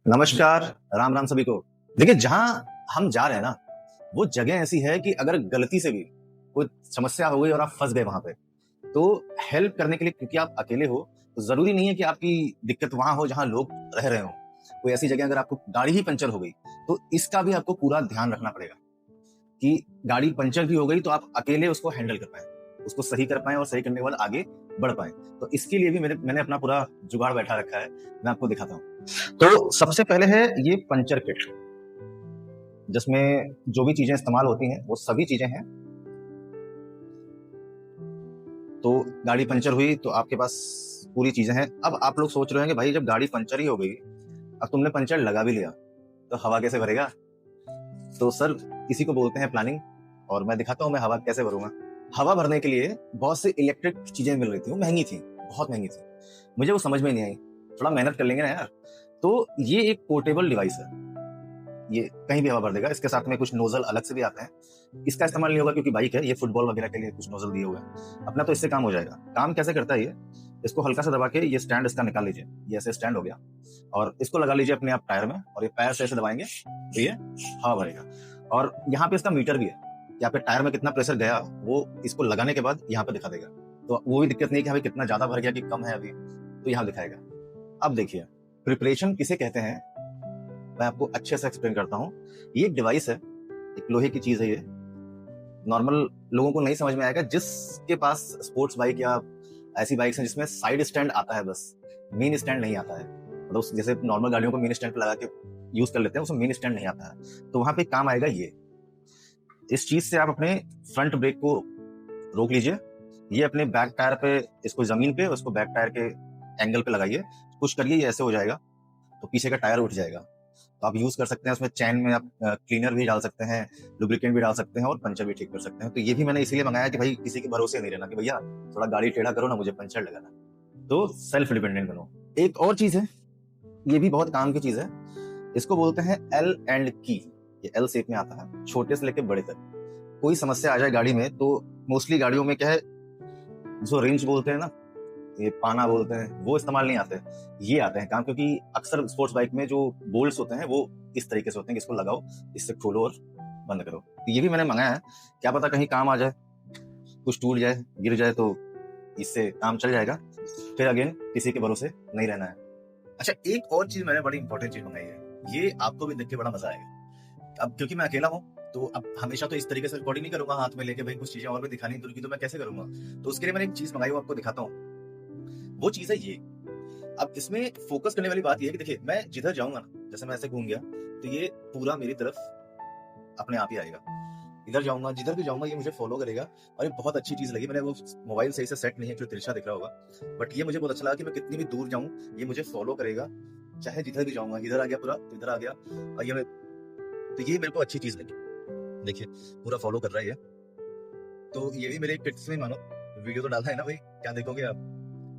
नमस्कार, राम राम सभी को। देखिए, जहां हम जा रहे हैं ना, वो जगह ऐसी है कि अगर गलती से भी कोई समस्या हो गई और आप फंस गए वहां पे, तो हेल्प करने के लिए, क्योंकि आप अकेले हो, तो जरूरी नहीं है कि आपकी दिक्कत वहां हो जहां लोग रह रहे हो। कोई ऐसी जगह अगर आपको गाड़ी ही पंचर हो गई, तो इसका भी आपको पूरा ध्यान रखना पड़ेगा कि गाड़ी पंचर भी हो गई तो आप अकेले उसको हैंडल कर पाए, उसको सही कर पाए और सही करने के बाद आगे बढ़ पाए। तो इसके लिए भी मैंने अपना पूरा जुगाड़ बैठा रखा है, मैं आपको दिखाता हूँ। तो सबसे पहले है ये पंचर किट, जिसमें जो भी चीजें इस्तेमाल होती हैं वो सभी चीजें हैं। तो गाड़ी पंचर हुई तो आपके पास पूरी चीजें हैं। अब आप लोग सोच रहे हैं कि भाई, जब गाड़ी पंचर ही हो गई, अब तुमने पंचर लगा भी लिया, तो हवा कैसे भरेगा? तो सर, इसी को बोलते हैं प्लानिंग, और मैं दिखाता हूँ मैं हवा कैसे भरूंगा। हवा भरने के लिए बहुत सी इलेक्ट्रिक चीजें मिल रही थी, वो महंगी थी, बहुत महंगी थी, मुझे वो समझ में नहीं आई। थोड़ा मेहनत कर लेंगे ना यार। तो ये एक पोर्टेबल डिवाइस है, ये कहीं भी हवा भर देगा। इसके साथ में कुछ नोजल अलग से भी आते हैं, इसका इस्तेमाल नहीं होगा क्योंकि बाइक है, ये फुटबॉल वगैरह के लिए कुछ नोजल दिए हुए हैं। अपना तो इससे काम हो जाएगा। काम कैसे करता है ये? इसको हल्का सा दबा के ये स्टैंड इसका निकाल लीजिए, ये ऐसे स्टैंड हो गया, और इसको लगा लीजिए अपने आप टायर में, और ये पैर से ऐसे दबाएंगे तो ये हवा भरेगा। और यहाँ पे इसका मीटर भी है कि आपके टायर में कितना प्रेशर गया, वो इसको लगाने के बाद यहाँ पे दिखा देगा। तो वो भी दिक्कत नहीं कि हमें कितना ज्यादा भर गया कि कम है अभी, तो यहाँ दिखाएगा। अब देखिए, प्रिपरेशन किसे कहते हैं, मैं आपको अच्छे से एक्सप्लेन करता हूँ। ये एक डिवाइस है, एक लोहे की चीज है। ये नॉर्मल लोगों को नहीं समझ में आएगा। जिसके पास स्पोर्ट्स बाइक या ऐसी बाइक्स हैं जिसमें साइड स्टैंड आता है, बस मेन स्टैंड नहीं आता है, मतलब जैसे नॉर्मल गाड़ियों को मेन स्टैंड पे लगा के यूज कर लेते हैं, उसमें मेन स्टैंड नहीं आता है, तो वहां पे काम आएगा ये। इस चीज से आप अपने फ्रंट ब्रेक को रोक लीजिए, ये अपने बैक टायर पे, इसको जमीन पे, उसको बैक टायर के एंगल पे लगाइए, पुश करिए, ये ऐसे हो जाएगा, तो पीछे का टायर उठ जाएगा। तो आप यूज कर सकते हैं, उसमें चैन में आप क्लीनर भी डाल सकते हैं, लुब्रिकेंट भी डाल सकते हैं, और पंचर भी ठीक कर सकते हैं। तो ये भी मैंने इसीलिए मंगाया कि भाई, किसी के भरोसे नहीं रहना कि भैया थोड़ा गाड़ी टेढ़ा करो ना, मुझे पंचर लगाना। तो सेल्फ डिपेंडेंट बनो। एक और चीज है, ये भी बहुत काम की चीज है, इसको बोलते हैं एल एंड की। ये एल शेप में आता है, छोटे से लेके बड़े तक। कोई समस्या आ जाए गाड़ी में, तो मोस्टली गाड़ियों में क्या है, जो रेंज बोलते हैं ना, ये पाना बोलते हैं, वो इस्तेमाल नहीं आते, ये आते हैं काम। क्योंकि अक्सर स्पोर्ट्स बाइक में जो बोल्ट्स होते हैं वो इस तरीके से होते हैं कि इसको लगाओ, इससे खोलो और बंद करो। तो ये भी मैंने मंगाया है, क्या पता कहीं काम आ जाए, कुछ टूट जाए, गिर जाए, तो इससे काम चल जाएगा। फिर अगेन किसी के भरोसे नहीं रहना है। अच्छा, एक और चीज मैंने बड़ी इंपॉर्टेंट चीज मंगाई है, ये आपको भी देख के बड़ा मजा आएगा। अब क्योंकि मैं अकेला हूँ, तो अब हमेशा तो इस तरीके से रिकॉर्डिंग नहीं करूंगा हाथ में लेके, भाई कुछ चीजें और भी दिखानी दूर की, तो मैं कैसे करूंगा? तो उसके लिए मैंने एक चीज मंगाई, वो आपको दिखाता हूँ। वो चीज है ये। अब इसमें फोकस करने वाली बात ये है कि देखिए, मैं जिधर जाऊंगा ना, जैसे मैं ऐसे घूम गया, तो ये पूरा मेरी तरफ अपने आप ही आएगा। इधर जाऊंगा, जिधर भी जाऊंगा, ये मुझे फॉलो करेगा। और ये बहुत अच्छी चीज लगी, मैंने वो मोबाइल सही से सेट नहीं है, जो तिरछा दिख रहा होगा, बट ये मुझे बहुत अच्छा लगा कि मैं कितनी भी दूर जाऊं, ये मुझे फॉलो करेगा, चाहे जिधर भी जाऊंगा। इधर आ गया पूरा, तो इधर आ गया, और तो ये मेरे को अच्छी चीज लगी। देखिए, पूरा फॉलो कर रहा है ये। तो ये भी मेरे किट्स में मानो, वीडियो तो डाला है ना भाई, क्या देखोगे आप?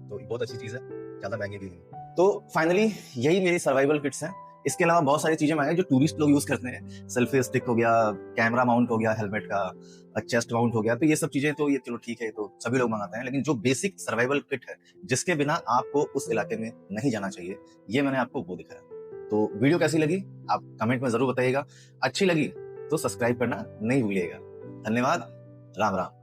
तो बहुत अच्छी चीज है, ज्यादा महंगी भी नहीं। तो फाइनली यही मेरी सर्वाइवल किट्स हैं। इसके अलावा बहुत सारी चीजें मंगाई जो टूरिस्ट लोग यूज करते हैं। सेल्फी स्टिक हो गया, कैमरा माउंट हो गया हेलमेट का, चेस्ट माउंट हो गया, तो ये सब चीजें तो ये चलो ठीक है, तो सभी लोग मंगाते हैं। लेकिन जो बेसिक सर्वाइवल किट है, जिसके बिना आपको उस इलाके में नहीं जाना चाहिए, ये मैंने आपको वो दिखाया। तो वीडियो कैसी लगी आप कमेंट में जरूर बताइएगा। अच्छी लगी तो सब्सक्राइब करना नहीं भूलिएगा। धन्यवाद। राम राम।